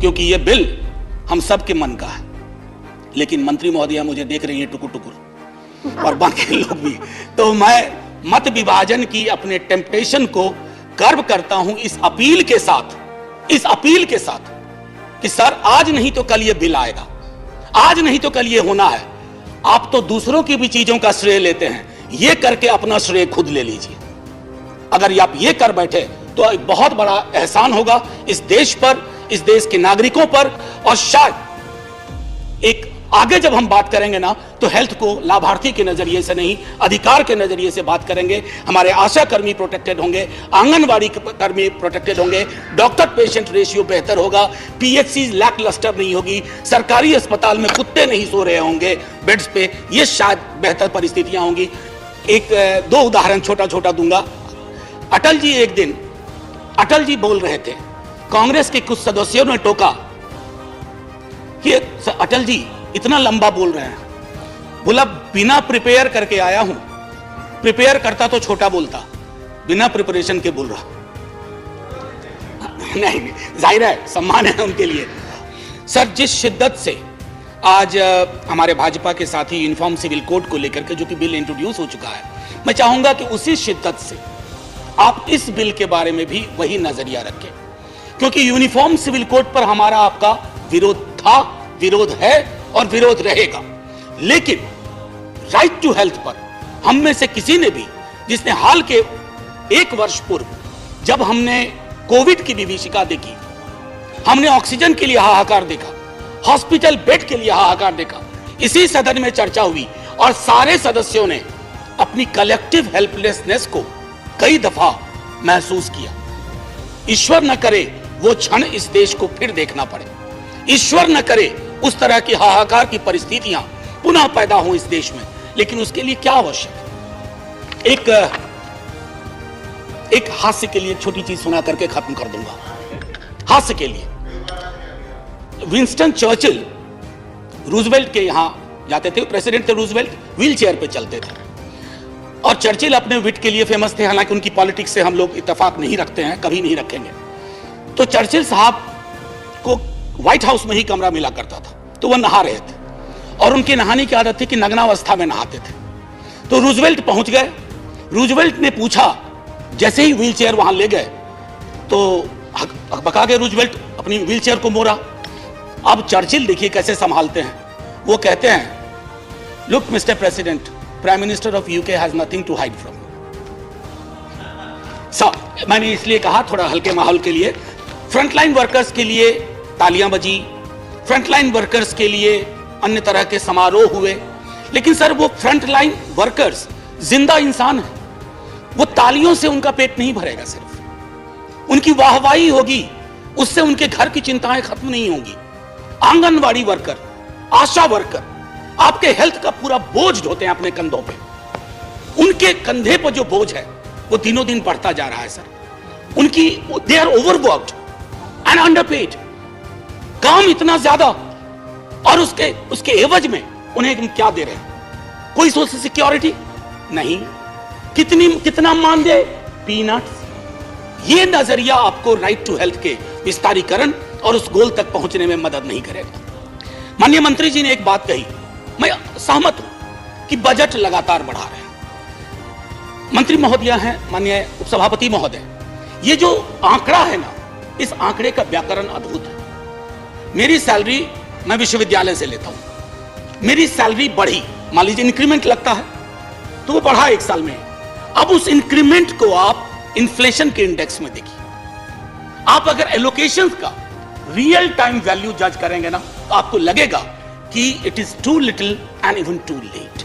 क्योंकि यह बिल हम सबके मन का है। लेकिन मंत्री महोदया मुझे देख रही है टुकुर टुकुर, और बाकी लोग भी, तो मैं मत विभाजन की अपने टेम्पटेशन को कर्व करता हूं इस अपील के साथ कि सर आज नहीं तो कल ये बिल आएगा, आज नहीं तो कल ये होना है। आप तो दूसरों की भी चीजों का श्रेय लेते हैं, ये करके अपना श्रेय खुद ले लीजिए। अगर आप ये कर बैठे तो एक बहुत बड़ा एहसान होगा इस देश पर, इस देश के नागरिकों पर, और शायद एक आगे जब हम बात करेंगे ना तो हेल्थ को लाभार्थी के नजरिए से नहीं, अधिकार के नजरिए से बात करेंगे। हमारे आशा कर्मी प्रोटेक्टेड होंगे, आंगनवाड़ी कर्मी प्रोटेक्टेड होंगे, डॉक्टर पेशेंट रेशियो बेहतर होगा, पीएचसी लैक लस्टर नहीं होगी, सरकारी अस्पताल में कुत्ते नहीं सो रहे होंगे बेड्स पे, ये शायद बेहतर परिस्थितियां होंगी। एक दो उदाहरण छोटा छोटा दूंगा। अटल जी एक दिन अटल जी बोल रहे थे, कांग्रेस के कुछ सदस्यों ने टोका कि अटल जी इतना लंबा बोल रहे हैं। बोला बिना प्रिपेयर करके आया हूं, प्रिपेयर करता तो छोटा बोलता, बिना प्रिपरेशन के बोल रहा। नहीं, जाहिर है सम्मान है उनके लिए। सर जिस शिद्दत से आज हमारे भाजपा के साथी यूनिफॉर्म सिविल कोड को लेकर के जो कि बिल इंट्रोड्यूस हो चुका है, मैं चाहूंगा कि उसी शिद्दत से आप इस बिल के बारे में भी वही नजरिया रखें, क्योंकि यूनिफॉर्म सिविल कोड पर हमारा आपका विरोध था, विरोध है और विरोध रहेगा। लेकिन राइट टू हेल्थ पर हम में से किसी ने भी, जिसने हाल के एक वर्ष पूर्व जब हमने कोविड की विभीषिका देखी, हमने ऑक्सीजन के लिए हाहाकार देखा, हॉस्पिटल बेड के लिए हाहाकार देखा, इसी सदन में चर्चा हुई और सारे सदस्यों ने अपनी कलेक्टिव हेल्पलेसनेस को कई दफा महसूस किया। ईश्वर न करे वो क्षण इस देश को फिर देखना पड़े, ईश्वर न करे उस तरह की हाहाकार की परिस्थितियां पुनः पैदा हो इस देश में। लेकिन उसके लिए क्या आवश्यक है? एक हास्य के लिए छोटी चीज सुना करके खत्म कर दूंगा। हास्य के लिए विंस्टन चर्चिल रूजवेल्ट के यहां जाते थे, प्रेसिडेंट थे रूजवेल्ट, व्हील चेयर पे चलते थे और चर्चिल अपने विट के लिए फेमस थे। हालांकि उनकी पॉलिटिक्स से हम लोग इत्तेफाक नहीं रखते हैं, कभी नहीं रखेंगे। तो चर्चिल साहब को व्हाइट हाउस में ही कमरा मिला करता था, तो वह नहा रहे थे और उनकी नहाने की आदत थी कि नग्नावस्था में नहाते थे। तो रूजवेल्ट पहुंच गए, रूजवेल्ट ने पूछा, जैसे ही व्हील चेयर वहां ले गए तो हकबका के रूजवेल्ट अपनी व्हील चेयर को मोड़ा। अब चर्चिल देखिए कैसे संभालते हैं, वो कहते हैं, look mister president, prime minister of UK has nothing to hide from. मैंने इसलिए कहा थोड़ा हल्के माहौल के लिए, फ्रंटलाइन वर्कर्स के लिए तालियां बजी, फ्रंटलाइन वर्कर्स के लिए अन्य तरह के समारोह हुए। लेकिन सर वो फ्रंटलाइन वर्कर्स जिंदा इंसान है, वो तालियों से उनका पेट नहीं भरेगा, सिर्फ उनकी वाहवाही होगी, उससे उनके घर की चिंताएं खत्म नहीं होंगी। आंगनवाड़ी वर्कर, आशा वर्कर आपके हेल्थ का पूरा बोझ ढोते हैं अपने कंधों पे, उनके कंधे पर जो बोझ है वो दिनों दिन बढ़ता जा रहा है सर। उनकी they are overworked and underpaid, काम इतना ज्यादा और उसके एवज में उन्हें हम क्या दे रहे हैं? कोई सोशल सिक्योरिटी नहीं, कितना मान दे? पीनट्स। ये नजरिया आपको राइट टू हेल्थ के विस्तारीकरण और उस गोल तक पहुंचने में मदद नहीं करेगा। माननीय मंत्री जी ने एक बात कही, मैं सहमत हूं कि बजट लगातार बढ़ा रहे हैं। मंत्री महोदया हैं, माननीय उपसभापति महोदय, ये जो आंकड़ा है ना, इस आंकड़े का व्याकरण अद्भुत है। मेरी सैलरी मैं विश्वविद्यालय से लेता हूं, मेरी सैलरी बढ़ी, मान लीजिए इंक्रीमेंट लगता है तो वो बढ़ा एक साल में। अब उस इंक्रीमेंट को आप इन्फ्लेशन के इंडेक्स में देखिए, आप अगर एलोकेशन का रियल टाइम वैल्यू जज करेंगे ना तो आपको लगेगा कि it is too little and even too late.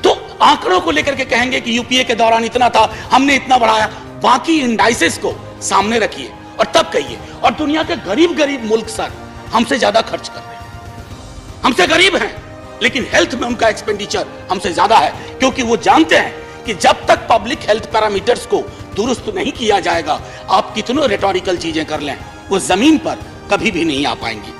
तो आंकड़ों को लेकर के कहेंगे कि यूपीए के दौरान इतना था, हमने इतना बढ़ाया, बाकी इंडाइसेस को सामने रखिए और तब कहिए। और दुनिया के गरीब मुल्क सर हमसे ज्यादा खर्च कर रहे हैं, हमसे गरीब हैं लेकिन हेल्थ में उनका एक्सपेंडिचर हमसे ज्यादा है, क्योंकि वो जानते हैं कि जब तक पब्लिक हेल्थ पैरामीटर्स को दुरुस्त नहीं किया जाएगा, आप कितनों रेटोरिकल चीजें कर लें, वो जमीन पर कभी भी नहीं आ पाएंगी।